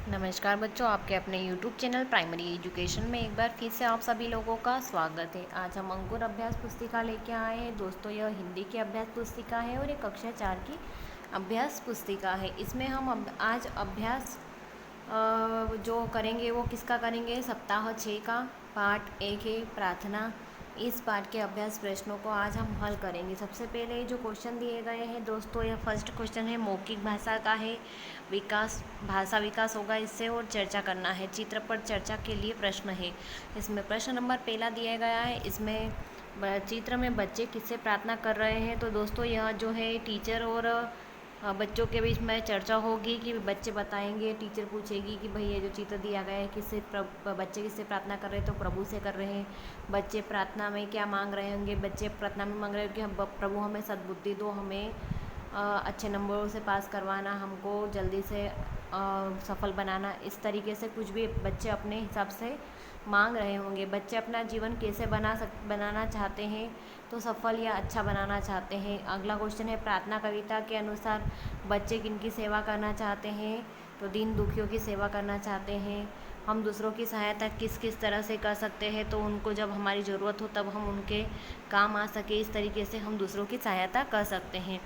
नमस्कार बच्चों, आपके अपने YouTube चैनल प्राइमरी एजुकेशन में एक बार फिर से आप सभी लोगों का स्वागत है। आज हम अंकुर अभ्यास पुस्तिका लेके आए हैं। दोस्तों, यह हिंदी की अभ्यास पुस्तिका है और ये कक्षा 4 की अभ्यास पुस्तिका है। इसमें हम आज अभ्यास जो करेंगे वो किसका करेंगे? सप्ताह 6 का पाठ 1 है प्रार्थना। इस पाठ के अभ्यास प्रश्नों को आज हम हल करेंगे। सबसे पहले जो क्वेश्चन दिए गए हैं दोस्तों, यह फर्स्ट क्वेश्चन है, मौखिक भाषा का है। विकास, भाषा विकास होगा इससे और चर्चा करना है। चित्र पर चर्चा के लिए प्रश्न है। इसमें प्रश्न नंबर पहला दिया गया है। इसमें चित्र में बच्चे किससे प्रार्थना कर रहे हैं? तो दोस्तों, यह जो है टीचर और बच्चों के बीच में चर्चा होगी कि बच्चे बताएंगे, टीचर पूछेगी कि भाई ये जो चित्र दिया गया है किससे बच्चे किससे प्रार्थना कर रहे हैं? तो प्रभु से कर रहे हैं। बच्चे प्रार्थना में क्या मांग रहे होंगे? बच्चे प्रार्थना में मांग रहे होंगे कि प्रभु हमें सद्बुद्धि दो, हमें अच्छे नंबरों से पास करवाना, हमको जल्दी से सफल बनाना। इस तरीके से कुछ भी बच्चे अपने हिसाब से मांग रहे होंगे। बच्चे अपना जीवन कैसे बनाना चाहते हैं? तो सफल या अच्छा बनाना चाहते हैं। अगला क्वेश्चन है, प्रार्थना कविता के अनुसार बच्चे किनकी सेवा करना चाहते हैं? तो दीन दुखियों की सेवा करना चाहते हैं। हम दूसरों की सहायता किस किस तरह से कर सकते हैं? तो उनको जब हमारी ज़रूरत हो तब हम उनके काम आ सके, इस तरीके से हम दूसरों की सहायता कर सकते हैं।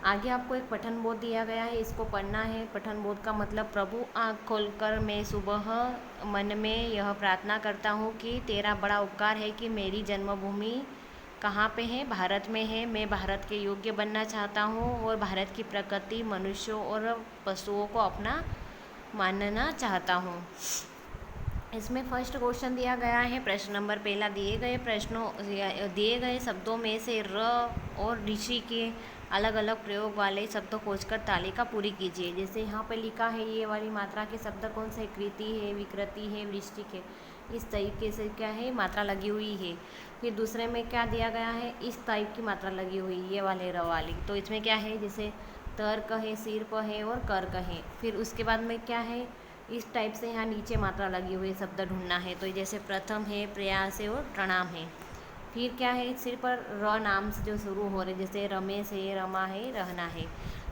आगे आपको एक पठन बोध दिया गया है, इसको पढ़ना है। पठन बोध का मतलब, प्रभु आँख खोलकर मैं सुबह मन में यह प्रार्थना करता हूँ कि तेरा बड़ा उपकार है कि मेरी जन्मभूमि कहाँ पे है? भारत में है। मैं भारत के योग्य बनना चाहता हूँ और भारत की प्रकृति, मनुष्यों और पशुओं को अपना मानना चाहता हूँ। इसमें फर्स्ट क्वेश्चन दिया गया है। प्रश्न नंबर पहला, दिए गए शब्दों में से र और ऋषि के अलग अलग प्रयोग वाले शब्द खोजकर तालिका पूरी कीजिए। जैसे यहाँ पे लिखा है, ये वाली मात्रा के शब्द कौन से? कृति है, विकृति है, वृश्चिक है। इस तरीके से क्या है? मात्रा लगी हुई है। फिर दूसरे में क्या दिया गया है? इस टाइप की मात्रा लगी हुई, ये वाले र वाली। तो इसमें क्या है? जैसे तर्क है, सिर्प है और कर्क है। फिर उसके बाद में क्या है? इस टाइप से यहाँ नीचे मात्रा लगी हुई शब्द ढूंढना है। तो जैसे प्रथम है, प्रयास है और प्रणाम है। फिर क्या है? सिर पर र नाम से जो शुरू हो रहे, जैसे रमेश है, रमा है, रहना है।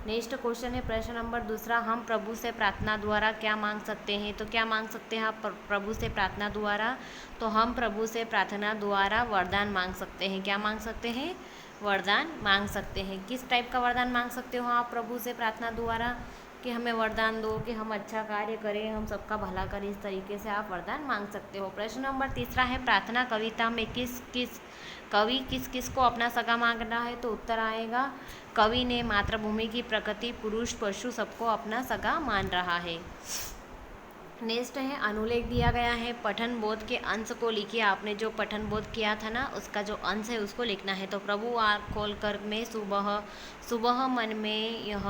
नेक्स्ट क्वेश्चन है प्रश्न नंबर दूसरा, हम प्रभु से प्रार्थना द्वारा क्या मांग सकते हैं? तो क्या मांग सकते हैं आप प्रभु से प्रार्थना द्वारा? तो हम प्रभु से प्रार्थना द्वारा वरदान मांग सकते हैं। क्या मांग सकते हैं? वरदान मांग सकते हैं। किस टाइप का वरदान मांग सकते हो आप प्रभु से प्रार्थना द्वारा? कि हमें वरदान दो कि हम अच्छा कार्य करें, हम सबका भला करें। इस तरीके से आप वरदान मांग सकते हो। प्रश्न नंबर तीसरा है, प्रार्थना कविता में कवि किस किस को अपना सगा मांग रहा है? तो उत्तर आएगा, कवि ने मातृभूमि की प्रकृति, पुरुष, पशु सबको अपना सगा मान रहा है। नेक्स्ट है, अनुलेख दिया गया है। पठन बोध के अंश को लिखिए। आपने जो पठन बोध किया था ना, उसका जो अंश है उसको लिखना है। तो प्रभु आँख खोलकर मैं सुबह सुबह मन में यह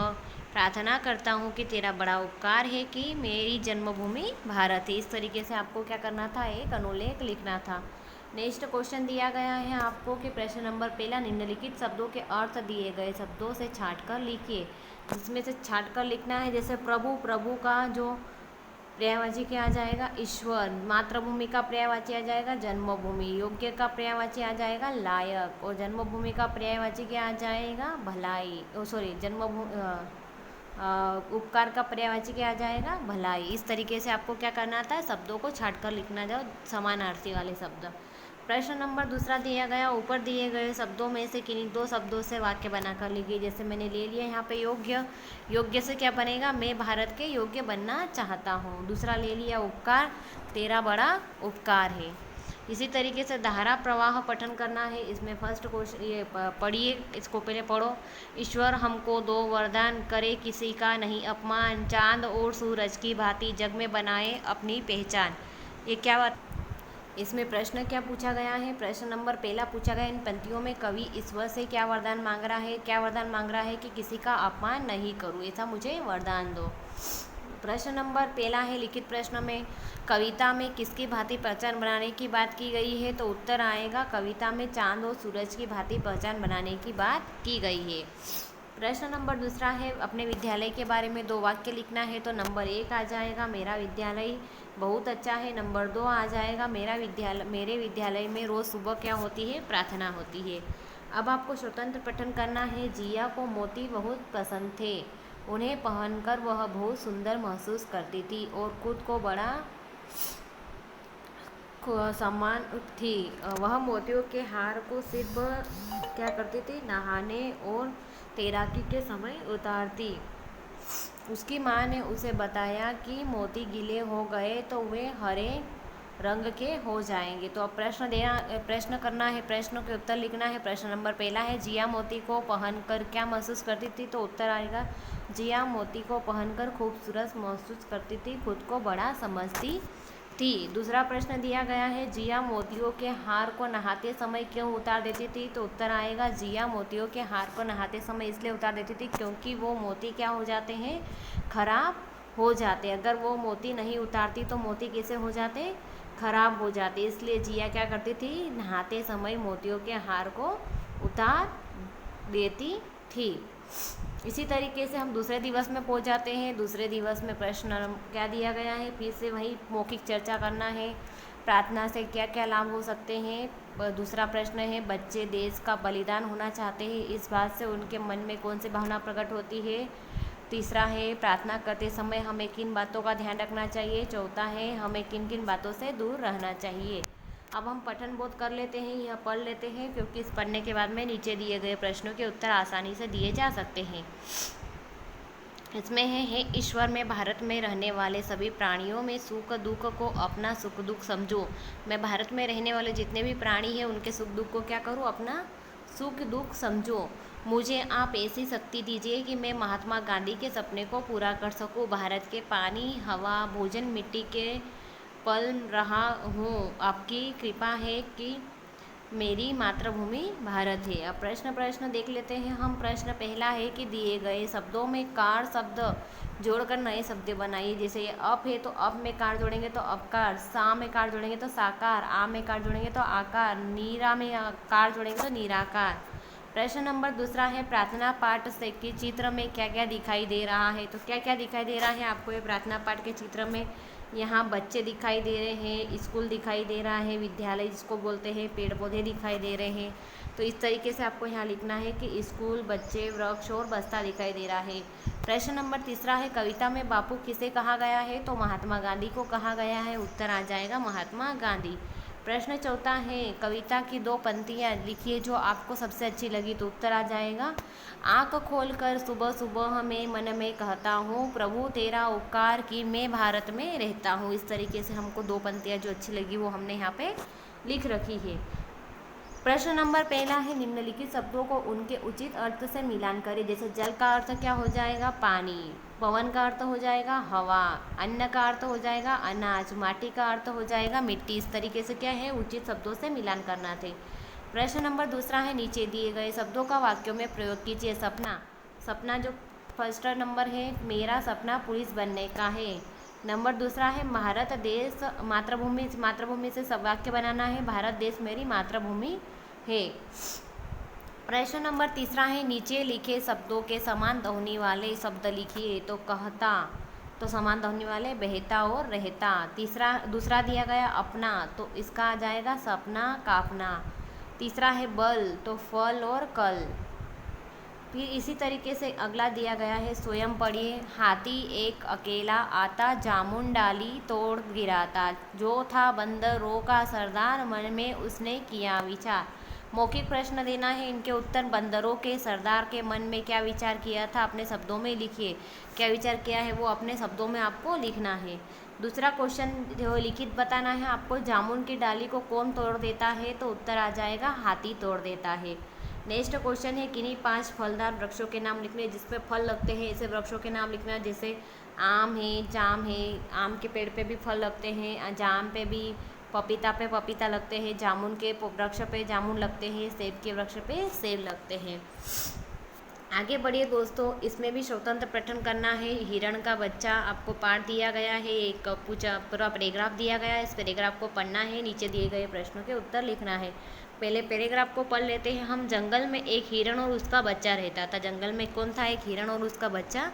प्रार्थना करता हूँ कि तेरा बड़ा उपकार है कि मेरी जन्मभूमि भारत है। इस तरीके से आपको क्या करना था? एक अनुलेख लिखना था। नेक्स्ट क्वेश्चन दिया गया है आपको कि प्रश्न नंबर पहला, निम्नलिखित शब्दों के अर्थ दिए गए शब्दों से छांटकर लिखिए। जिसमें से छांटकर लिखना है, जैसे प्रभु, प्रभु का जो पर्यायवाची क्या आ जाएगा? ईश्वर। मातृभूमि का पर्यायवाची आ जाएगा जन्मभूमि। योग्य का पर्यायवाची आ जाएगा लायक। और जन्मभूमि का पर्यायवाची क्या आ जाएगा? भलाई। उपकार का पर्यायवाची क्या आ जाएगा? भलाई। इस तरीके से आपको क्या करना था? शब्दों को छाट कर लिखना जाओ, समानार्थी वाले शब्द। प्रश्न नंबर दूसरा दिया गया, ऊपर दिए गए शब्दों में से किन्हीं दो शब्दों से वाक्य बनाकर लिखिए। जैसे मैंने ले लिया यहाँ पे योग्य। योग्य से क्या बनेगा? मैं भारत के योग्य बनना चाहता हूँ। दूसरा ले लिया उपकार, तेरा बड़ा उपकार है। इसी तरीके से धारा प्रवाह पठन करना है। इसमें फर्स्ट क्वेश्चन ये पढ़िए, इसको पहले पढ़ो। ईश्वर हमको दो वरदान, करे किसी का नहीं अपमान, चांद और सूरज की भांति जग में बनाए अपनी पहचान। ये क्या बात? इसमें प्रश्न क्या पूछा गया है? प्रश्न नंबर पहला पूछा गया, इन पंक्तियों में कवि ईश्वर से क्या वरदान मांग रहा है? क्या वरदान मांग रहा है? कि किसी का अपमान नहीं करूँ, ऐसा मुझे वरदान दो। प्रश्न नंबर पहला है, लिखित प्रश्न में कविता में किसकी भांति पहचान बनाने की बात की गई है? तो उत्तर आएगा, कविता में चांद और सूरज की भांति पहचान बनाने की बात की गई है। प्रश्न नंबर दूसरा है, अपने विद्यालय के बारे में दो वाक्य लिखना है। तो नंबर 1 आ जाएगा, मेरा विद्यालय बहुत अच्छा है। नंबर 2 आ जाएगा, मेरे विद्यालय में रोज़ सुबह क्या होती है? प्रार्थना होती है। अब आपको स्वतंत्र पठन करना है। जिया को मोती बहुत पसंद थे। उन्हें पहनकर वह बहुत सुंदर महसूस करती थी और खुद को बड़ा सम्मान थी। वह मोतियों के हार को सिर्फ क्या करती थी, नहाने और तैराकी के समय उतारती। उसकी माँ ने उसे बताया कि मोती गीले हो गए तो वे हरे रंग के हो जाएंगे। तो अब प्रश्न करना है, प्रश्नों के उत्तर लिखना है। प्रश्न नंबर पहला है, जिया मोती को पहनकर क्या महसूस करती थी? तो उत्तर आएगा, जिया मोती को पहनकर खूबसूरत महसूस करती थी, खुद को बड़ा समझती थी। दूसरा प्रश्न दिया गया है, जिया मोतियों के हार को नहाते समय क्यों उतार देती थी? तो उत्तर आएगा, जिया मोतियों के हार को नहाते समय इसलिए उतार देती थी क्योंकि वो मोती क्या हो जाते हैं, खराब हो जाते। अगर वो मोती नहीं उतारती तो मोती कैसे हो जाते, खराब हो जाते। इसलिए जिया क्या करती थी, नहाते समय मोतियों के हार को उतार देती थी। इसी तरीके से हम दूसरे दिवस में पहुंच जाते हैं। दूसरे दिवस में प्रश्न क्या दिया गया है, फिर से वही मौखिक चर्चा करना है। प्रार्थना से क्या क्या लाभ हो सकते हैं? दूसरा प्रश्न है, बच्चे देश का बलिदान होना चाहते हैं, इस बात से उनके मन में कौन सी भावना प्रकट होती है? तीसरा है, प्रार्थना करते समय हमें किन बातों का ध्यान रखना चाहिए? चौथा है, हमें किन किन बातों से दूर रहना चाहिए? अब हम पठन बोध कर लेते हैं, यह पढ़ लेते हैं, क्योंकि इस पढ़ने के बाद में नीचे दिए गए प्रश्नों के उत्तर आसानी से दिए जा सकते हैं। इसमें है ईश्वर में भारत में रहने वाले सभी प्राणियों में सुख दुख को अपना सुख दुख समझो। मैं भारत में रहने वाले जितने भी प्राणी हैं उनके सुख दुख को क्या करूँ, अपना सुख दुख समझो। मुझे आप ऐसी शक्ति दीजिए कि मैं महात्मा गांधी के सपने को पूरा कर सकूं। भारत के पानी, हवा, भोजन, मिट्टी के पल रहा हूँ। आपकी कृपा है कि मेरी मातृभूमि भारत है। अब प्रश्न देख लेते हैं हम। प्रश्न पहला है कि दिए गए शब्दों में कार शब्द जोड़कर नए शब्द बनाइए। जैसे ये अप है तो अप में कार जोड़ेंगे तो अपकार, सा में कार जोड़ेंगे तो साकार, आ में कार जोड़ेंगे तो आकार, नीरा में कार जोड़ेंगे तो निराकार। प्रश्न नंबर दूसरा है, प्रार्थना पाठ से के चित्र में क्या क्या दिखाई दे रहा है? तो क्या क्या दिखाई दे रहा है आपको ये प्रार्थना पाठ के चित्र में? यहाँ बच्चे दिखाई दे रहे हैं, स्कूल दिखाई दे रहा है, विद्यालय जिसको बोलते हैं, पेड़ पौधे दिखाई दे रहे हैं। तो इस तरीके से आपको यहाँ लिखना है कि स्कूल, बच्चे, वृक्ष और बस्ता दिखाई दे रहा है। प्रश्न नंबर तीसरा है, कविता में बापू किसे कहा गया है? तो महात्मा गांधी को कहा गया है। उत्तर आ जाएगा महात्मा गांधी। प्रश्न चौथा है, कविता की दो पंक्तियाँ लिखिए जो आपको सबसे अच्छी लगी। तो उत्तर आ जाएगा, आँख खोलकर सुबह सुबह मैं मन में कहता हूँ, प्रभु तेरा उपकार कि मैं भारत में रहता हूँ। इस तरीके से हमको दो पंक्तियाँ जो अच्छी लगी वो हमने यहाँ पे लिख रखी है। प्रश्न नंबर पहला है, निम्नलिखित शब्दों को उनके उचित अर्थ से मिलान करें। जैसे जल का अर्थ क्या हो जाएगा, पानी, पवन का अर्थ हो जाएगा हवा, अन्न का अर्थ हो जाएगा अनाज, माटी का अर्थ हो जाएगा मिट्टी। इस तरीके से क्या है, उचित शब्दों से मिलान करना थे। प्रश्न नंबर दूसरा है, नीचे दिए गए शब्दों का वाक्यों में प्रयोग कीजिए। सपना, सपना जो फर्स्ट नंबर है, मेरा सपना पुलिस बनने का है। नंबर दूसरा है, भारत देश मातृभूमि, मातृभूमि से सब वाक्य बनाना है, भारत देश मेरी मातृभूमि है। प्रश्न नंबर तीसरा है, नीचे लिखे शब्दों के समान ध्वनि वाले शब्द लिखिए। तो कहता, तो समान ध्वनि वाले बहता और रहता। दूसरा दिया गया अपना, तो इसका आ जाएगा सपना, कापना। तीसरा है बल, तो फल और कल। फिर इसी तरीके से अगला दिया गया है, स्वयं पढ़िए। हाथी एक अकेला आता, जामुन डाली तोड़ गिराता, जो था बंदरों का सरदार, मन में उसने किया विचार। मौखिक प्रश्न देना है, इनके उत्तर बंदरों के सरदार के मन में क्या विचार किया था अपने शब्दों में लिखिए। क्या विचार किया है वो अपने शब्दों में आपको लिखना है। दूसरा क्वेश्चन जो लिखित बताना है आपको, जामुन की डाली को कौन तोड़ देता है? तो उत्तर आ जाएगा हाथी तोड़ देता है। नेक्स्ट क्वेश्चन है, किन्हीं 5 फलदार वृक्षों के नाम लिखने, जिसपे फल लगते हैं ऐसे वृक्षों के नाम लिखना। जैसे आम है, जाम है, आम के पेड़ पे भी फल लगते हैं, जाम पे भी, पपीता पे पपीता लगते हैं, जामुन के वृक्ष पे जामुन लगते हैं, सेब के वृक्ष पे सेब लगते हैं। आगे बढ़िए दोस्तों, इसमें भी स्वतंत्र पठन करना है। हिरण का बच्चा आपको पाठ दिया गया है, एक पूरा पैराग्राफ दिया गया है, इस पैराग्राफ को पढ़ना है, नीचे दिए गए प्रश्नों के उत्तर लिखना है। पहले पैराग्राफ को पढ़ लेते हैं हम। जंगल में एक हिरण और उसका बच्चा रहता था। जंगल में कौन था? एक हिरण और उसका बच्चा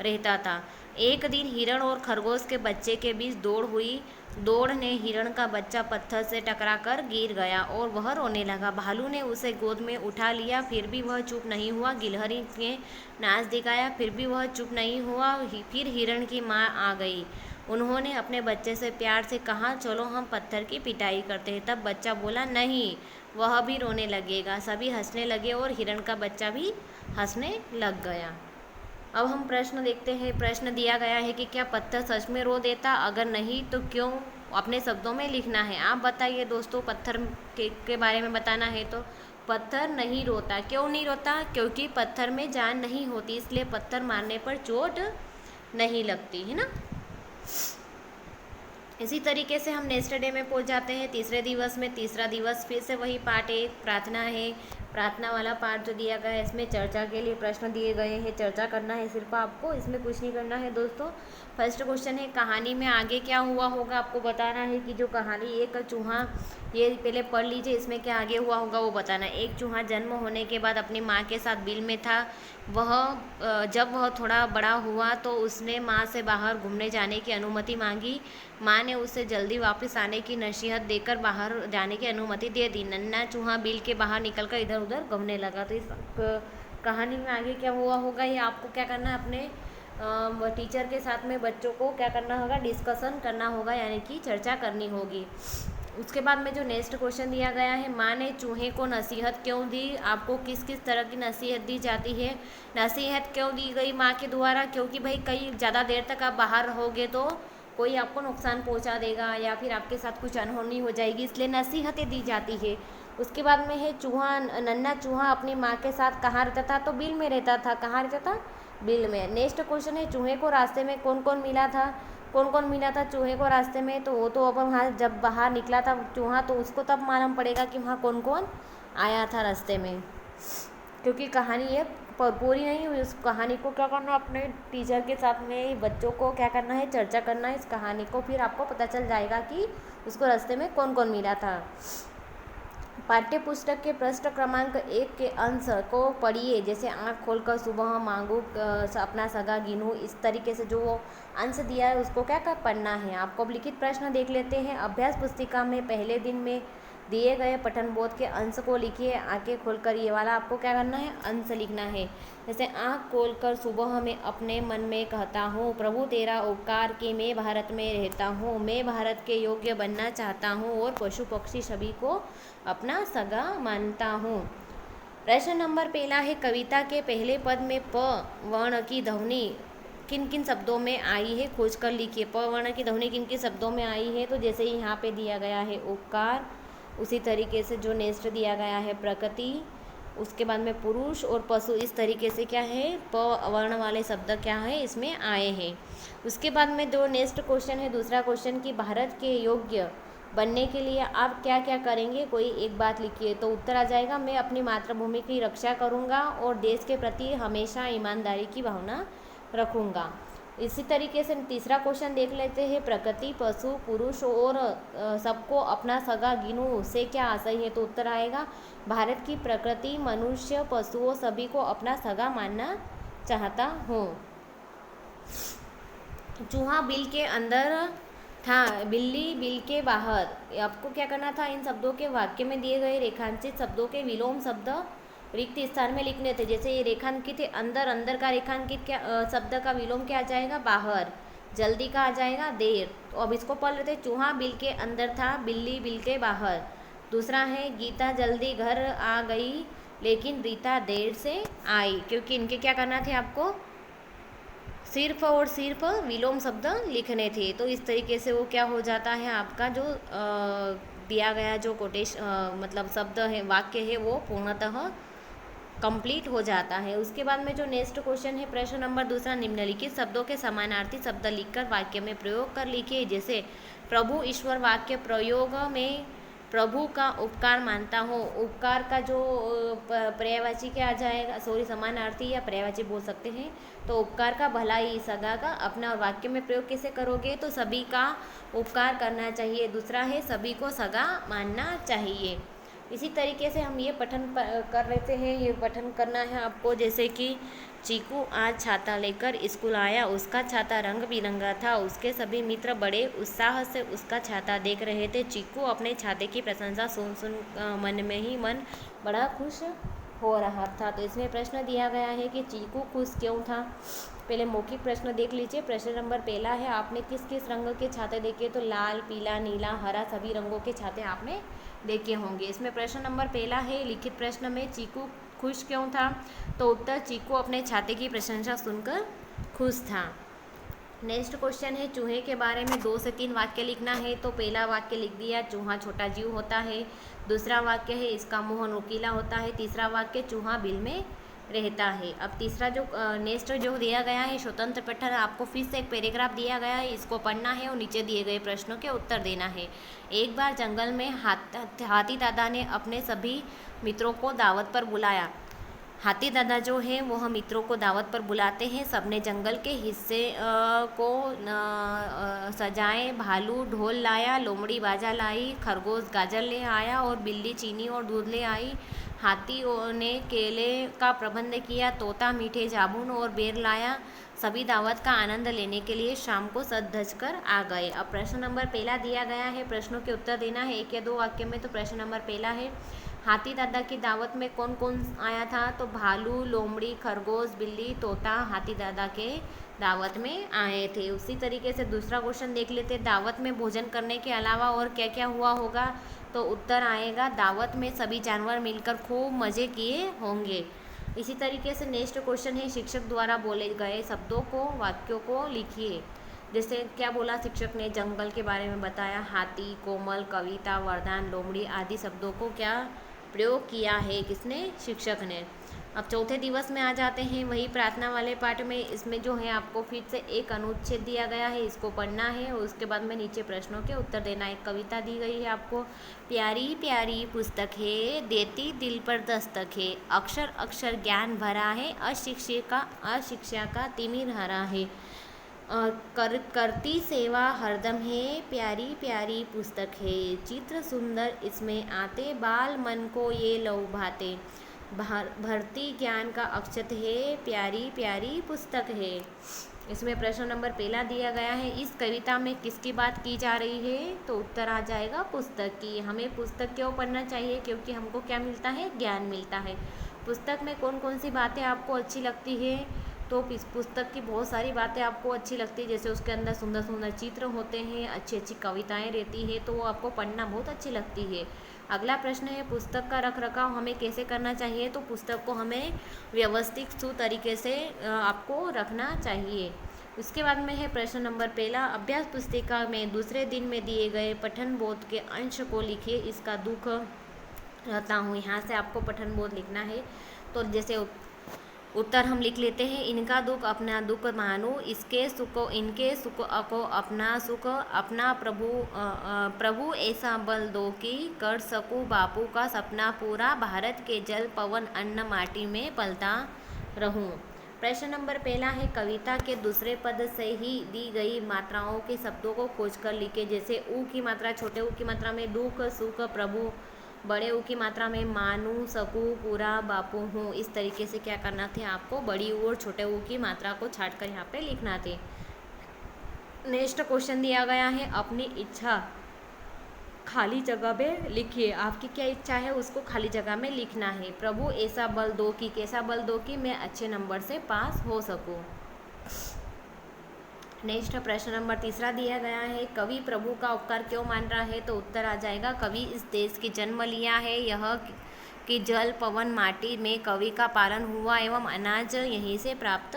रहता था। एक दिन हिरण और खरगोश के बच्चे के बीच दौड़ हुई। दौड़ ने हिरण का बच्चा पत्थर से टकराकर गिर गया और वह रोने लगा। भालू ने उसे गोद में उठा लिया, फिर भी वह चुप नहीं हुआ। गिलहरी ने नाच दिखाया, फिर भी वह चुप नहीं हुआ। फिर हिरण की माँ आ गई। उन्होंने अपने बच्चे से प्यार से कहा, चलो हम पत्थर की पिटाई करते हैं। तब बच्चा बोला, नहीं, वह भी रोने लगेगा। सभी हंसने लगे और हिरण का बच्चा भी हंसने लग गया। अब हम प्रश्न देखते हैं। प्रश्न दिया गया है कि क्या पत्थर सच में रो देता? अगर नहीं तो क्यों? अपने शब्दों में लिखना है। आप बताइए दोस्तों, पत्थर के बारे में बताना है तो पत्थर नहीं रोता। क्यों नहीं रोता? क्योंकि पत्थर में जान नहीं होती, इसलिए पत्थर मारने पर चोट नहीं लगती, है ना। इसी तरीके से हम नेक्स्ट डे में पहुंच जाते हैं, तीसरे दिवस में। तीसरा दिवस फिर से वही पार्ट 1 प्रार्थना है। प्रार्थना वाला पार्ट जो दिया गया है, इसमें चर्चा के लिए प्रश्न दिए गए हैं। चर्चा करना है सिर्फ आपको, इसमें कुछ नहीं करना है दोस्तों। फर्स्ट क्वेश्चन है, कहानी में आगे क्या हुआ होगा? आपको बताना है कि जो कहानी एक चूहा, ये पहले पढ़ लीजिए, इसमें क्या आगे हुआ होगा वो बताना है। एक चूहा जन्म होने के बाद अपनी माँ के साथ बिल में था। जब वह थोड़ा बड़ा हुआ तो उसने माँ से बाहर घूमने जाने की अनुमति मांगी। माँ ने उसे जल्दी वापस आने की नसीहत देकर बाहर जाने की अनुमति दे दी। नन्हा चूहा बिल के बाहर निकलकर इधर उधर घूमने लगा। तो इस कहानी में आगे क्या हुआ होगा, ये आपको क्या करना है, अपने टीचर के साथ में बच्चों को क्या करना होगा, डिस्कशन करना होगा, यानी कि चर्चा करनी होगी। उसके बाद में जो नेक्स्ट क्वेश्चन दिया गया है, माँ ने चूहे को नसीहत क्यों दी? आपको किस किस तरह की नसीहत दी जाती है? नसीहत क्यों दी गई माँ के द्वारा? क्योंकि भाई कई ज़्यादा देर तक आप बाहर रहोगे तो कोई आपको नुकसान पहुंचा देगा या फिर आपके साथ कुछ अनहोनी हो जाएगी, इसलिए नसीहतें दी जाती है। उसके बाद में है चूहा, नन्हा चूहा अपनी माँ के साथ कहाँ रहता था? तो बिल में रहता था। कहाँ रहता था? बिल में। नेक्स्ट क्वेश्चन है, चूहे को रास्ते में कौन कौन मिला था? कौन कौन मिला था चूहे को रास्ते में? तो वो तो अब वहाँ जब बाहर निकला था चूहा तो उसको तब मालूम पड़ेगा कि वहाँ कौन कौन आया था रास्ते में, क्योंकि कहानी ये पूरी नहीं हुई। उस कहानी को क्या करना, अपने टीचर के साथ में बच्चों को क्या करना है, चर्चा करना है इस कहानी को, फिर आपको पता चल जाएगा कि उसको रास्ते में कौन कौन मिला था। पाठ्य पुस्तक के प्रश्न क्रमांक 1 के अंश को पढ़िए, जैसे आँख खोलकर सुबह मांगू, अपना सगा गिनूँ, इस तरीके से जो वो अंश दिया है उसको क्या कर पढ़ना है। आपको अब लिखित प्रश्न देख लेते हैं। अभ्यास पुस्तिका में पहले दिन में दिए गए पठन बोध के अंश को लिखिए। आंखें खोलकर, ये वाला आपको क्या करना है, अंश लिखना है। जैसे आँख खोलकर सुबह में अपने मन में कहता हूँ, प्रभु तेरा उपकार कि मैं भारत में रहता हूँ, मैं भारत के योग्य बनना चाहता हूँ और पशु पक्षी सभी को अपना सगा मानता हूँ। प्रश्न नंबर पहला है, कविता के पहले पद में प वर्ण की ध्वनि किन किन शब्दों में आई है, खोज कर लिखिए। प वर्ण की ध्वनि किन किन शब्दों में आई है? तो जैसे ही यहाँ पे दिया गया है उपकार, उसी तरीके से जो नेक्स्ट दिया गया है प्रकृति, उसके बाद में पुरुष और पशु, इस तरीके से क्या है, प वर्ण वाले शब्द क्या है इसमें आए हैं। उसके बाद में जो नेक्स्ट क्वेश्चन है, दूसरा क्वेश्चन कि भारत के योग्य बनने के लिए आप क्या क्या करेंगे, कोई एक बात लिखिए। तो उत्तर आ जाएगा, मैं अपनी मातृभूमि की रक्षा करूंगा और देश के प्रति हमेशा ईमानदारी की भावना रखूंगा। इसी तरीके से तीसरा क्वेश्चन देख लेते हैं, प्रकृति, पशु, पुरुष और सबको अपना सगा गिनूं से क्या आशय है? तो उत्तर आएगा, भारत की प्रकृति, मनुष्य, पशुओं सभी को अपना सगा मानना चाहता हूँ। चूहा बिल के अंदर था, बिल्ली बिल के बाहर। आपको क्या करना था, इन शब्दों के वाक्य में दिए गए रेखांकित शब्दों के विलोम शब्द रिक्त स्थान में लिखने थे। जैसे ये रेखांकित है अंदर, अंदर का रेखांकित क्या शब्द का विलोम क्या आ जाएगा, बाहर। जल्दी का आ जाएगा देर। तो अब इसको पढ़ लेते, चूहा बिल के अंदर था, बिल्ली बिल के बाहर। दूसरा है, गीता जल्दी घर आ गई लेकिन रीता देर से आई, क्योंकि इनके क्या करना थे आपको, सिर्फ और सिर्फ विलोम शब्द लिखने थे। तो इस तरीके से वो क्या हो जाता है, आपका जो दिया गया जो मतलब शब्द है, वाक्य है, वो पूर्णतः कंप्लीट हो जाता है। उसके बाद में जो नेक्स्ट क्वेश्चन है, प्रश्न नंबर दूसरा, निम्नलिखित शब्दों के समानार्थी शब्द लिखकर वाक्य में प्रयोग कर लिखिए। जैसे प्रभु ईश्वर, वाक्य प्रयोग में प्रभु का उपकार मानता हूँ। उपकार का जो पर्यायवाची क्या आ जाएगा, समानार्थी या पर्यायवाची बोल सकते हैं। तो उपकार का भलाई, सगा का अपना, और वाक्य में प्रयोग कैसे करोगे, तो सभी का उपकार करना चाहिए। दूसरा है, सभी को सगा मानना चाहिए। इसी तरीके से हम ये पठन कर लेते हैं। ये पठन करना है आपको, जैसे कि चीकू आज छाता लेकर स्कूल आया, उसका छाता रंग बिरंगा था, उसके सभी मित्र बड़े उत्साह से उसका छाता देख रहे थे। चीकू अपने छाते की प्रशंसा सुन सुन मन में ही मन बड़ा खुश हो रहा था। तो इसमें प्रश्न दिया गया है कि चीकू खुश क्यों था। पहले मौखिक प्रश्न देख लीजिए। प्रश्न नंबर पहला है, आपने किस किस रंग के छाते देखे? तो लाल, पीला, नीला, हरा सभी रंगों के छाते आपने देखे होंगे। इसमें प्रश्न नंबर पहला है, लिखित प्रश्न में चीकू खुश क्यों था? तो उत्तर, चीकू अपने छाते की प्रशंसा सुनकर खुश था। नेक्स्ट क्वेश्चन है, चूहे के बारे में 2 से 3 वाक्य लिखना है। तो पहला वाक्य लिख दिया, चूहा छोटा जीव होता है। दूसरा वाक्य है, इसका मुंह नुकीला होता है। तीसरा वाक्य, चूहा बिल में रहता है। अब तीसरा जो नेक्स्ट जो दिया गया है स्वतंत्र पठन, आपको फिर से एक पैराग्राफ दिया गया है, इसको पढ़ना है और नीचे दिए गए प्रश्नों के उत्तर देना है। एक बार जंगल में हाथी दादा ने अपने सभी मित्रों को दावत पर बुलाया। हाथी दादा जो है वह मित्रों को दावत पर बुलाते हैं। सबने जंगल के हिस्से को सजाए। भालू ढोल लाया, लोमड़ी बाजा लाई, खरगोश गाजर ले आया और बिल्ली चीनी और दूध ले आई। हाथी ने केले का प्रबंध किया, तोता मीठे जामुन और बेर लाया। सभी दावत का आनंद लेने के लिए शाम को सज धज कर आ गए। अब प्रश्न नंबर पहला दिया गया है, प्रश्नों के उत्तर देना है 1 या 2 वाक्य में। तो प्रश्न नंबर पहला है, हाथी दादा की दावत में कौन कौन आया था? तो भालू, लोमड़ी, खरगोश, बिल्ली, तोता हाथी दादा के दावत में आए थे। उसी तरीके से दूसरा क्वेश्चन देख लेते, दावत में भोजन करने के अलावा और क्या क्या हुआ होगा? तो उत्तर आएगा, दावत में सभी जानवर मिलकर खूब मज़े किए होंगे। इसी तरीके से नेक्स्ट क्वेश्चन है, शिक्षक द्वारा बोले गए शब्दों को, वाक्यों को लिखिए। जैसे क्या बोला शिक्षक ने, जंगल के बारे में बताया, हाथी, कोमल, कविता, वरदान, लोमड़ी आदि शब्दों को क्या प्रयोग किया है, किसने? शिक्षक ने। अब चौथे दिवस में आ जाते हैं, वही प्रार्थना वाले पाठ में। इसमें जो है आपको फिर से एक अनुच्छेद दिया गया है, इसको पढ़ना है और उसके बाद में नीचे प्रश्नों के उत्तर देना है। एक कविता दी गई है आपको, प्यारी प्यारी पुस्तक है, देती दिल पर दस्तक है, अक्षर अक्षर ज्ञान भरा है, अशिक्षा का तिमिर हरा है, करती सेवा हरदम है, प्यारी प्यारी पुस्तक है, चित्र सुंदर इसमें आते, बाल मन को ये लुभाते, भरती ज्ञान का अक्षत है, प्यारी प्यारी पुस्तक है। इसमें प्रश्न नंबर पहला दिया गया है, इस कविता में किसकी बात की जा रही है? तो उत्तर आ जाएगा पुस्तक की। हमें पुस्तक क्यों पढ़ना चाहिए? क्योंकि हमको क्या मिलता है? ज्ञान मिलता है। पुस्तक में कौन कौन सी बातें आपको अच्छी लगती है? तो इस पुस्तक की बहुत सारी बातें आपको अच्छी लगती है, जैसे उसके अंदर सुंदर सुंदर चित्र होते हैं, अच्छी अच्छी कविताएं रहती है, तो वो आपको पढ़ना बहुत अच्छी लगती है। अगला प्रश्न है, पुस्तक का रख रखाव हमें कैसे करना चाहिए? तो पुस्तक को हमें व्यवस्थित तरीके से आपको रखना चाहिए। उसके बाद में है प्रश्न नंबर पहला, अभ्यास पुस्तिका में दूसरे दिन में दिए गए पठन बोध के अंश को लिखिए। इसका दुख रहता हूँ, यहाँ से आपको पठन बोध लिखना है। तो जैसे उत्तर हम लिख लेते हैं, इनका दुख अपना दुख मानो, इसके सुख इनके सुख को अपना सुख, अपना प्रभु ऐसा बल दो कि कर सकूं बापू का सपना पूरा, भारत के जल पवन अन्न माटी में पलता रहूं। प्रश्न नंबर पहला है, कविता के दूसरे पद से ही दी गई मात्राओं के शब्दों को खोजकर लिखे। जैसे ऊ की मात्रा, छोटे ऊ की मात्रा में दुख सुख प्रभु, बड़े ऊ की मात्रा में मानू सकू पूरा बापू हूँ। इस तरीके से क्या करना थे आपको, बड़ी ऊ और छोटे ऊ की मात्रा को छाट कर यहाँ पे लिखना थे। नेक्स्ट क्वेश्चन दिया गया है, अपनी इच्छा खाली जगह में लिखिए। आपकी क्या इच्छा है उसको खाली जगह में लिखना है। प्रभु ऐसा बल दो कि, कैसा बल दो कि मैं अच्छे नंबर से पास हो सकूँ। नेक्स्ट प्रश्न नंबर तीसरा दिया गया है, कवि प्रभु का उपकार क्यों मान रहा है? तो उत्तर आ जाएगा, कवि इस देश की जन्म लिया है, यह कि जल पवन माटी में कवि का पालन हुआ एवं अनाज यहीं से प्राप्त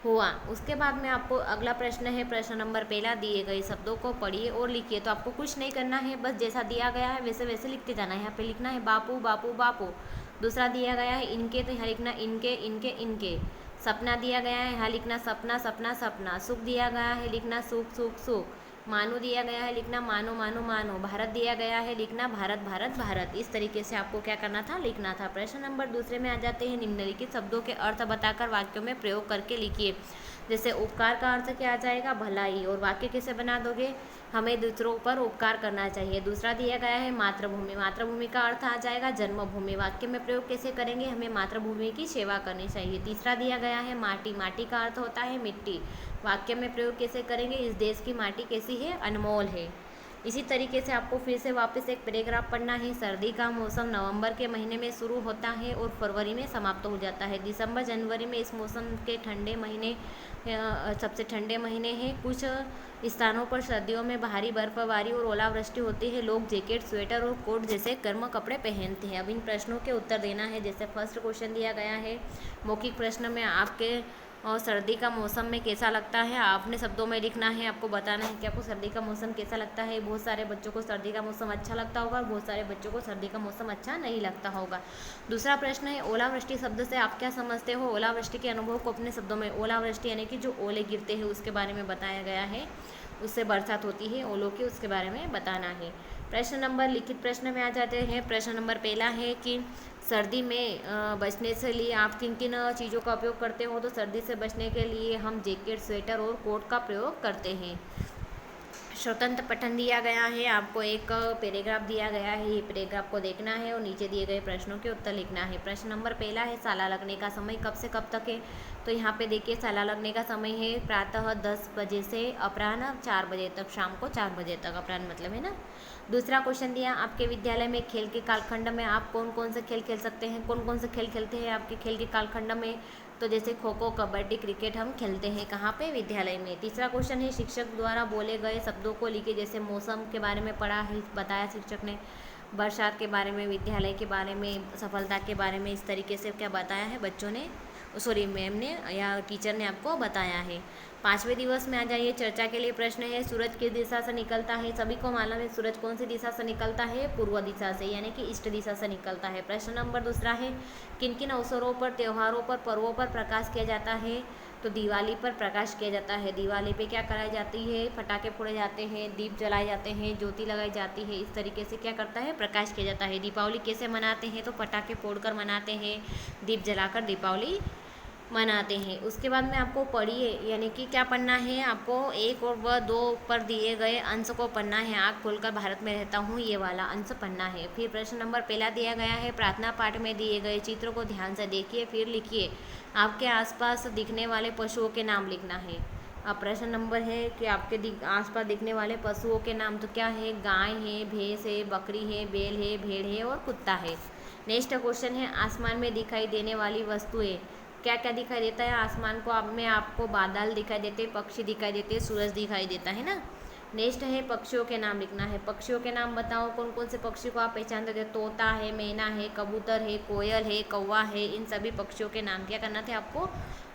हुआ। उसके बाद में आपको अगला प्रश्न है, प्रश्न नंबर पहला, दिए गए शब्दों को पढ़िए और लिखिए। तो आपको कुछ नहीं करना है, बस जैसा दिया गया है वैसे वैसे लिखते जाना है। यहाँ पे लिखना है बापू बापू बापू। दूसरा दिया गया है इनके, तो यहाँ लिखना इनके इनके इनके। सपना दिया गया है, यहाँ लिखना सपना सपना सपना। सुख दिया गया है, लिखना सुख सुख सुख। मानो दिया गया है, लिखना मानो मानो मानो। भारत दिया गया है, लिखना भारत भारत भारत। इस तरीके से आपको क्या करना था, लिखना था। प्रश्न नंबर दूसरे में आ जाते हैं, निम्नलिखित शब्दों के अर्थ बताकर वाक्यों में प्रयोग करके लिखिए। जैसे उपकार का अर्थ क्या आ जाएगा, भलाई। और वाक्य कैसे बना दोगे, हमें दूसरों पर उपकार करना चाहिए। दूसरा दिया गया है मातृभूमि, मातृभूमि का अर्थ आ जाएगा जन्मभूमि। वाक्य में प्रयोग कैसे करेंगे, हमें मातृभूमि की सेवा करनी चाहिए। तीसरा दिया गया है माटी, माटी का अर्थ होता है मिट्टी। वाक्य में प्रयोग कैसे करेंगे, इस देश की माटी कैसी है, अनमोल है। इसी तरीके से आपको फिर से वापस एक पैराग्राफ पढ़ना है। सर्दी का मौसम नवंबर के महीने में शुरू होता है और फरवरी में समाप्त हो जाता है। दिसंबर जनवरी में इस मौसम के ठंडे महीने सबसे ठंडे महीने हैं। कुछ स्थानों पर सर्दियों में भारी बर्फबारी और ओलावृष्टि होती है। लोग जैकेट, स्वेटर और कोट जैसे गर्म कपड़े पहनते हैं। अब इन प्रश्नों के उत्तर देना है। जैसे फर्स्ट क्वेश्चन दिया गया है मौखिक प्रश्न में, आपके और सर्दी का मौसम में कैसा लगता है, आपने शब्दों में लिखना है। आपको बताना है कि आपको सर्दी का मौसम कैसा लगता है। बहुत सारे बच्चों को सर्दी का मौसम अच्छा लगता होगा और बहुत सारे बच्चों को सर्दी का मौसम अच्छा नहीं लगता होगा। दूसरा प्रश्न है ओलावृष्टि शब्द से आप क्या समझते हो। ओलावृष्टि के अनुभव को अपने शब्दों में, ओलावृष्टि यानी कि जो ओले गिरते हैं उसके बारे में बताया गया है, उससे बरसात होती है ओलों की, उसके बारे में बताना है। प्रश्न नंबर लिखित प्रश्न में आ जाते हैं। प्रश्न नंबर पहला है कि सर्दी में बचने से लिए आप किन किन चीज़ों का उपयोग करते हो। तो सर्दी से बचने के लिए हम जैकेट, स्वेटर और कोट का प्रयोग करते हैं। स्वतंत्र पठन दिया गया है, आपको एक पैराग्राफ दिया गया है, ये पैराग्राफ को देखना है और नीचे दिए गए प्रश्नों के उत्तर लिखना है। प्रश्न नंबर पहला है साला लगने का समय कब से कब तक है। तो यहाँ पे देखिए साला लगने का समय है प्रातः 10 बजे से अपराह्न 4 बजे तक, शाम को 4 बजे तक, अपराह्न मतलब है ना। दूसरा क्वेश्चन दिया आपके विद्यालय में खेल के कालखंड में आप कौन कौन से खेल खेल सकते हैं, कौन कौन से खेल खेलते हैं आपके खेल के कालखंड में। तो जैसे खो खो, कबड्डी, क्रिकेट हम खेलते हैं कहाँ पे, विद्यालय में। तीसरा क्वेश्चन है शिक्षक द्वारा बोले गए शब्दों को लिखिए। जैसे मौसम के बारे में पढ़ा है, बताया शिक्षक ने, बरसात के बारे में, विद्यालय के बारे में, सफलता के बारे में, इस तरीके से क्या बताया है बच्चों ने, सॉरी मैम ने या टीचर ने आपको बताया है। पाँचवें दिवस में आ जाइए। चर्चा के लिए प्रश्न है सूरज किस दिशा से निकलता है। सभी को मालूम है सूरज कौन सी दिशा से निकलता है, पूर्व दिशा से, यानी कि ईस्ट दिशा से निकलता है। प्रश्न नंबर दूसरा है किन किन अवसरों पर, त्योहारों पर, पर्वों पर प्रकाश किया जाता है। तो दिवाली पर प्रकाश किया जाता है। दिवाली पे क्या कराई जाती है, पटाखे फोड़े जाते हैं, दीप जलाए जाते हैं, ज्योति लगाई जाती है, इस तरीके से क्या करता है, प्रकाश किया जाता है। दीपावली कैसे मनाते हैं, तो पटाखे फोड़कर मनाते हैं, दीप जलाकर दीपावली मनाते हैं। उसके बाद में आपको पढ़िए, यानी कि क्या पढ़ना है आपको, 1 और 2 पर दिए गए अंश को पढ़ना है। आँख खोलकर भारत में रहता हूँ, ये वाला अंश पढ़ना है। फिर प्रश्न नंबर पहला दिया गया है प्रार्थना पाठ में दिए गए चित्र को ध्यान से देखिए, फिर लिखिए। आपके आसपास दिखने वाले पशुओं के नाम लिखना है। अब प्रश्न नंबर है कि आपके आसपास दिखने वाले पशुओं के नाम, तो क्या है, गाय है, भैंस है, बकरी है, बैल है, भेड़ है और कुत्ता है। नेक्स्ट क्वेश्चन है आसमान में दिखाई देने वाली वस्तुएं, क्या क्या दिखाई देता है आसमान को, आप में आपको बादल दिखाई देते, पक्षी दिखाई देते, सूरज दिखाई देता है ना। नेक्स्ट है पक्षियों के नाम लिखना है। पक्षियों के नाम बताओ, कौन कौन से पक्षी को आप पहचानते थे। तोता है, मैना है, कबूतर है, कोयल है, कौवा है, इन सभी पक्षियों के नाम क्या करना थे, आपको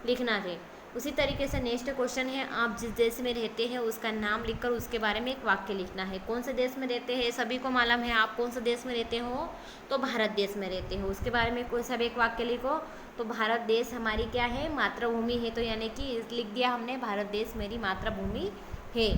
लिखना थे। उसी तरीके से नेक्स्ट क्वेश्चन है आप जिस देश में रहते हैं उसका नाम लिखकर उसके बारे में एक वाक्य लिखना है। कौन से देश में रहते हैं, सभी को मालूम है आप कौन से देश में रहते हो, तो भारत देश में रहते हो, उसके बारे में कोई सा भी एक वाक्य लिखो। तो भारत देश हमारी क्या है, मातृभूमि है, तो यानी कि लिख दिया हमने भारत देश मेरी मातृभूमि है।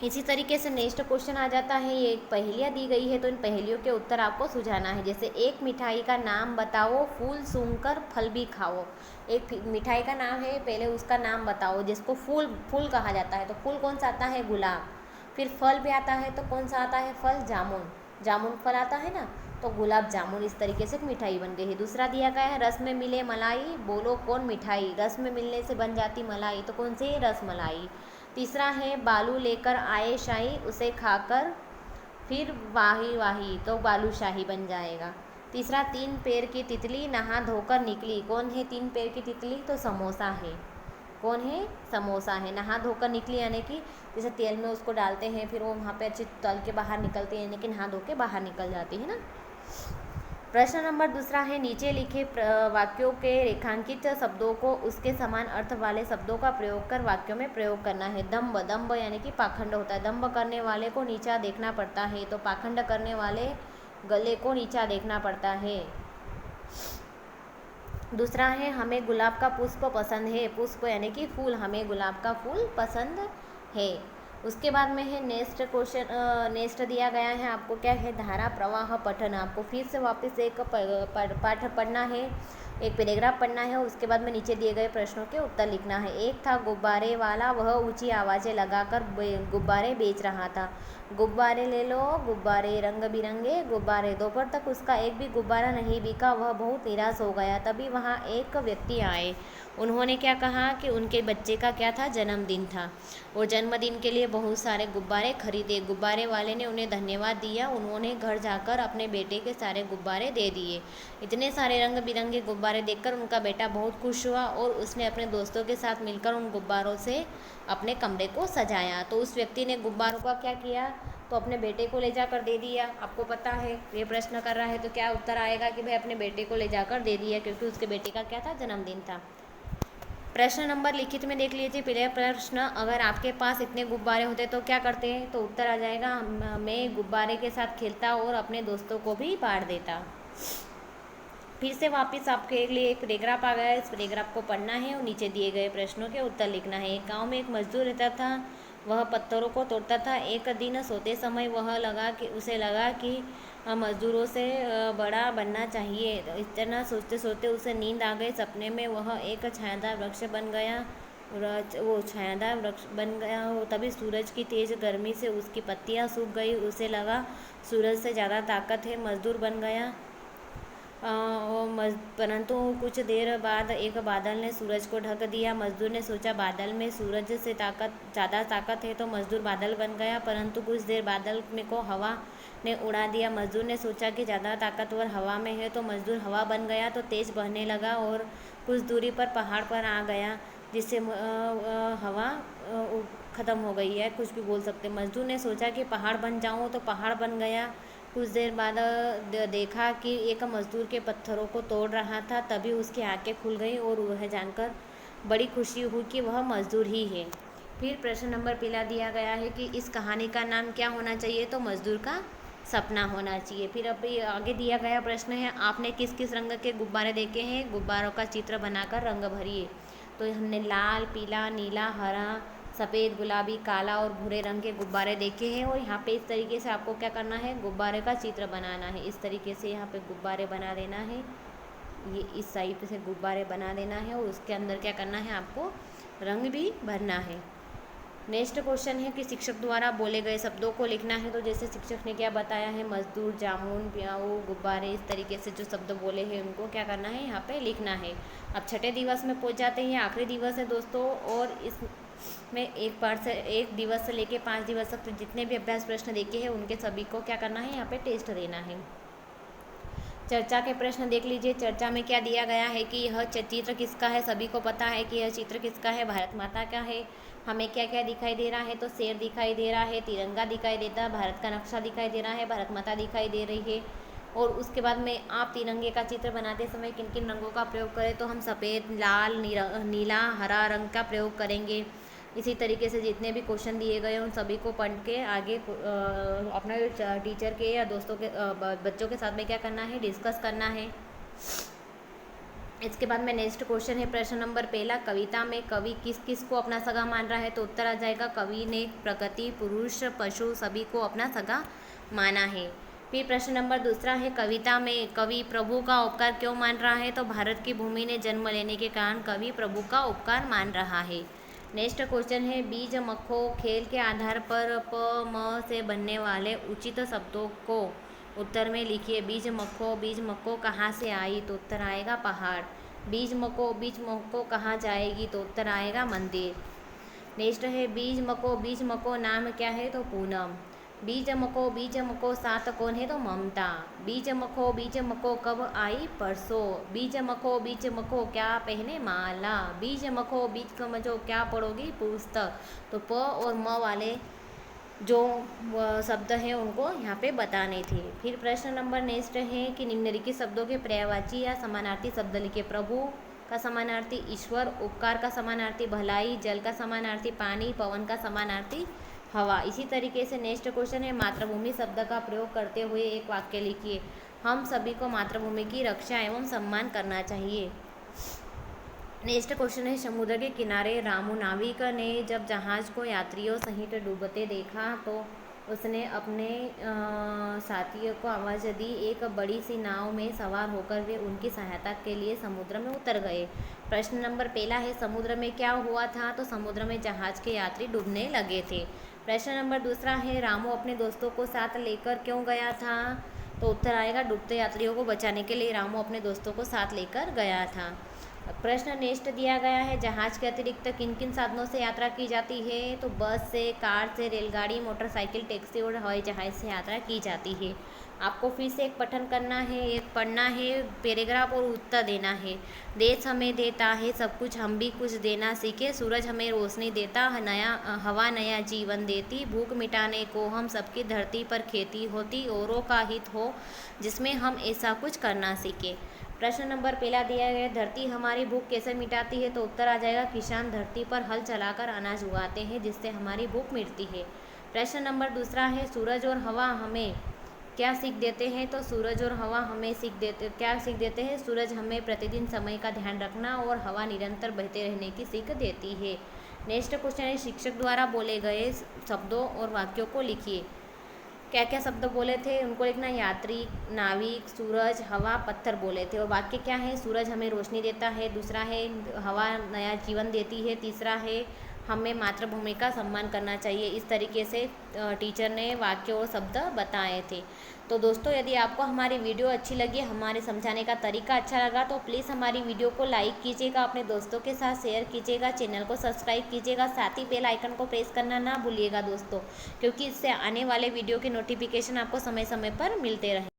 इसी तरीके से नेक्स्ट क्वेश्चन आ जाता है, ये एक पहेलियाँ दी गई है तो इन पहेलियों के उत्तर आपको सुझाना है। जैसे एक मिठाई का नाम बताओ, फूल सूंघकर फल भी खाओ। एक मिठाई का नाम है, पहले उसका नाम बताओ, जिसको फूल फूल कहा जाता है। तो फूल कौन सा आता है, गुलाब। फिर फल भी आता है, तो कौन सा आता है, फल, जामुन, जामुन फल आता है ना, तो गुलाब जामुन। इस तरीके से एक मिठाई बन गई है। दूसरा दिया गया है रस में मिले मलाई, बोलो कौन मिठाई। रस में मिलने से बन जाती मलाई, तो कौन सी, रस मलाई। तीसरा है बालू लेकर आए शाही, उसे खाकर फिर वाही वाही, तो बालूशाही बन जाएगा। तीसरा तीन पैर की तितली नहा धोकर निकली, कौन है तीन पैर की तितली, तो समोसा है। कौन है, समोसा है। नहा धोकर निकली यानी कि जैसे तेल में उसको डालते हैं, फिर वो वहाँ पे अच्छे तल के बाहर निकलते हैं, यानी कि नहा धो के बाहर निकल जाती है ना। प्रश्न नंबर दूसरा है नीचे लिखे वाक्यों के रेखांकित शब्दों को उसके समान अर्थ वाले शब्दों का प्रयोग कर वाक्यों में प्रयोग करना है। दम्भ, दम्भ यानी कि पाखंड होता है। दम्भ करने वाले को नीचा देखना पड़ता है, तो पाखंड करने वाले गले को नीचा देखना पड़ता है। दूसरा है हमें गुलाब का पुष्प पसंद है। पुष्प यानी कि फूल, हमें गुलाब का फूल पसंद है। उसके बाद में है नेक्स्ट क्वेश्चन, नेक्स्ट दिया गया है आपको क्या है, धारा प्रवाह पठन। आपको फिर से वापस एक पाठ पढ़ना है। एक पैराग्राफ पढ़ना है और उसके बाद में नीचे दिए गए प्रश्नों के उत्तर लिखना है। एक था गुब्बारे वाला, वह ऊंची आवाज़ें लगाकर गुब्बारे बेच रहा था। गुब्बारे ले लो, गुब्बारे रंग बिरंगे गुब्बारे। दोपहर तक उसका एक भी गुब्बारा नहीं बिका, वह बहुत निराश हो गया। तभी वहाँ एक व्यक्ति आए। उन्होंने क्या कहा कि उनके बच्चे का क्या था, जन्मदिन था और जन्मदिन के लिए बहुत सारे गुब्बारे खरीदे। गुब्बारे वाले ने उन्हें धन्यवाद दिया। उन्होंने घर जाकर अपने बेटे के सारे गुब्बारे दे दिए। इतने सारे रंग बिरंगे गुब्बारे देखकर उनका बेटा बहुत खुश हुआ और उसने अपने दोस्तों के साथ मिलकर उन गुब्बारों से अपने कमरे को सजाया। तो उस व्यक्ति ने गुब्बारों का क्या किया, तो अपने बेटे को ले जाकर दे दिया। आपको पता है ये प्रश्न कर रहा है तो क्या उत्तर आएगा कि भाई अपने बेटे को ले जाकर दे दिया, क्योंकि उसके बेटे का क्या था, जन्मदिन था। प्रश्न नंबर लिखित में देख लीजिए। पहले प्रश्न, अगर आपके पास इतने गुब्बारे होते तो क्या करते हैं, तो उत्तर आ जाएगा मैं गुब्बारे के साथ खेलता और अपने दोस्तों को भी बांट देता। फिर से वापस आपके लिए एक पैराग्राफ आ गया है। इस पैराग्राफ को पढ़ना है और नीचे दिए गए प्रश्नों के उत्तर लिखना है। एक गांव में एक मजदूर रहता था, वह पत्थरों को तोड़ता था। एक दिन सोते समय उसे लगा कि मजदूरों से बड़ा बनना चाहिए। इतना सोचते सोचते उसे नींद आ गई। सपने में वह एक छायादार वृक्ष बन गया। वो छायादार वृक्ष बन गया हो तभी सूरज की तेज़ गर्मी से उसकी पत्तियां सूख गई। उसे लगा सूरज से ज़्यादा ताकत है, मजदूर बन गया। परंतु कुछ देर बाद एक बादल ने सूरज को ढक दिया। मजदूर ने सोचा बादल में सूरज से ज़्यादा ताकत है, तो मजदूर बादल बन गया। परंतु कुछ देर बादल को हवा ने उड़ा दिया। मजदूर ने सोचा कि ज़्यादा ताकतवर हवा में है, तो मजदूर हवा बन गया। तो तेज़ बहने लगा और कुछ दूरी पर पहाड़ पर आ गया, जिससे हवा ख़त्म हो गई है, कुछ भी बोल सकते। मजदूर ने सोचा कि पहाड़ बन जाऊँ, तो पहाड़ बन गया। कुछ देर बाद देखा कि एक मजदूर के पत्थरों को तोड़ रहा था। तभी उसकी आंखें खुल गई और वह जानकर बड़ी खुशी हुई कि वह मजदूर ही है। फिर प्रश्न नंबर पहला दिया गया है कि इस कहानी का नाम क्या होना चाहिए, तो मजदूर का सपना होना चाहिए। फिर अभी आगे दिया गया प्रश्न है, आपने किस किस रंग के गुब्बारे देखे हैं, गुब्बारों का चित्र बनाकर रंग भरिए। तो हमने लाल, पीला, नीला, हरा, सफ़ेद, गुलाबी, काला और भूरे रंग के गुब्बारे देखे हैं। और यहाँ पे इस तरीके से आपको क्या करना है, गुब्बारे का चित्र बनाना है। इस तरीके से यहाँ पे गुब्बारे बना देना है, ये इस टाइप से गुब्बारे बना देना है और उसके अंदर क्या करना है, आपको रंग भी भरना है। नेक्स्ट क्वेश्चन है कि शिक्षक द्वारा बोले गए शब्दों को लिखना है। तो जैसे शिक्षक ने क्या बताया है, मजदूर, जामुन, प्याऊ, गुब्बारे, इस तरीके से जो शब्द बोले हैं उनको क्या करना है, यहाँ पे लिखना है। अब छठे दिवस में पहुँच जाते हैं, आखिरी दिवस है दोस्तों। और इसमें एक दिवस से लेके 5 दिवस तक जितने भी अभ्यास प्रश्न देखे हैं उनके सभी को क्या करना है, यहाँ पे टेस्ट देना है। चर्चा के प्रश्न देख लीजिए। चर्चा में क्या दिया गया है कि यह चित्र किसका है, सभी को पता है कि यह चित्र किसका है, भारत माता का है। हमें क्या क्या दिखाई दे रहा है, तो शेर दिखाई दे रहा है, तिरंगा दिखाई देता है, भारत का नक्शा दिखाई दे रहा है, भारत माता दिखाई दे रही है। और उसके बाद में आप तिरंगे का चित्र बनाते समय किन किन रंगों का प्रयोग करें, तो हम सफ़ेद, लाल, नीला, हरा रंग का प्रयोग करेंगे। इसी तरीके से जितने भी क्वेश्चन दिए गए उन सभी को पढ़ के आगे अपने टीचर के या दोस्तों के बच्चों के साथ में क्या करना है, डिस्कस करना है। इसके बाद में नेक्स्ट क्वेश्चन है प्रश्न नंबर पहला, कविता में कवि किस किस को अपना सगा मान रहा है, तो उत्तर आ जाएगा कवि ने प्रकृति, पुरुष, पशु सभी को अपना सगा माना है। फिर प्रश्न नंबर दूसरा है, कविता में कवि प्रभु का उपकार क्यों मान रहा है, तो भारत की भूमि ने जन्म लेने के कारण कवि प्रभु का उपकार मान रहा है। नेक्स्ट क्वेश्चन है, बीज मखो खेल के आधार पर प म से बनने वाले उचित शब्दों को उत्तर में लिखिए। बीज मक्को कहाँ से आई, तो उत्तर आएगा पहाड़। बीज मक्को कहाँ जाएगी, तो उत्तर आएगा मंदिर। नेक्स्ट है, बीज मक्को नाम क्या है, तो पूनम। बीज मक्को साथ कौन है, तो ममता। बीज मक्को कब आई, परसों। बीज मक्को क्या पहने, माला। बीज मक्को क्या पढ़ोगी, पुस्तक। तो प और म वाले जो शब्द हैं उनको यहाँ पे बताने थे। फिर प्रश्न नंबर नेक्स्ट है कि निम्नलिखित शब्दों के पर्यायवाची या समानार्थी शब्द लिखे। प्रभु का समानार्थी ईश्वर, उपकार का समानार्थी भलाई, जल का समानार्थी पानी, पवन का समानार्थी हवा। इसी तरीके से नेक्स्ट क्वेश्चन है, मातृभूमि शब्द का प्रयोग करते हुए एक वाक्य लिखिए। हम सभी को मातृभूमि की रक्षा एवं सम्मान करना चाहिए। नेक्स्ट क्वेश्चन है, समुद्र के किनारे रामू नाविक ने जब जहाज को यात्रियों सहित डूबते देखा तो उसने अपने साथियों को आवाज़ दी। एक बड़ी सी नाव में सवार होकर वे उनकी सहायता के लिए समुद्र में उतर गए। प्रश्न नंबर पहला है, समुद्र में क्या हुआ था? तो समुद्र में जहाज के यात्री डूबने लगे थे। प्रश्न नंबर दूसरा है, रामू अपने दोस्तों को साथ लेकर क्यों गया था? तो उत्तर आएगा, डूबते यात्रियों को बचाने के लिए रामू अपने दोस्तों को साथ लेकर गया था। प्रश्न नेक्स्ट दिया गया है, जहाज के अतिरिक्त किन किन साधनों से यात्रा की जाती है? तो बस से, कार से, रेलगाड़ी, मोटरसाइकिल, टैक्सी और हवाई जहाज से यात्रा की जाती है। आपको फिर से एक पठन करना है, एक पढ़ना है पैराग्राफ और उत्तर देना है। देश हमें देता है सब कुछ, हम भी कुछ देना सीखे। सूरज हमें रोशनी देता, नया हवा नया जीवन देती। भूख मिटाने को हम सबकी धरती पर खेती होती, औरों का हित हो जिसमें हम ऐसा कुछ करना सीखे। प्रश्न नंबर पहला दिया गया, धरती हमारी भूख कैसे मिटाती है? तो उत्तर आ जाएगा, किसान धरती पर हल चलाकर अनाज उगाते हैं जिससे हमारी भूख मिटती है। प्रश्न नंबर दूसरा है, सूरज और हवा हमें क्या सीख देते हैं? तो सूरज और हवा हमें क्या सीख देते हैं? सूरज हमें प्रतिदिन समय का ध्यान रखना और हवा निरंतर बहते रहने की सीख देती है। नेक्स्ट क्वेश्चन है, शिक्षक द्वारा बोले गए शब्दों और वाक्यों को लिखिए। क्या क्या शब्द बोले थे उनको लिखना, यात्री, नाविक, सूरज, हवा, पत्थर बोले थे। और वाक्य क्या है? सूरज हमें रोशनी देता है, दूसरा है हवा नया जीवन देती है, तीसरा है हमें मातृभूमि का सम्मान करना चाहिए। इस तरीके से टीचर ने वाक्य और शब्द बताए थे। तो दोस्तों, यदि आपको हमारी वीडियो अच्छी लगी, हमारे समझाने का तरीका अच्छा लगा, तो प्लीज़ हमारी वीडियो को लाइक कीजिएगा, अपने दोस्तों के साथ शेयर कीजिएगा, चैनल को सब्सक्राइब कीजिएगा, साथ ही बेल आइकन को प्रेस करना ना भूलिएगा दोस्तों, क्योंकि इससे आने वाले वीडियो के नोटिफिकेशन आपको समय समय पर मिलते रहे।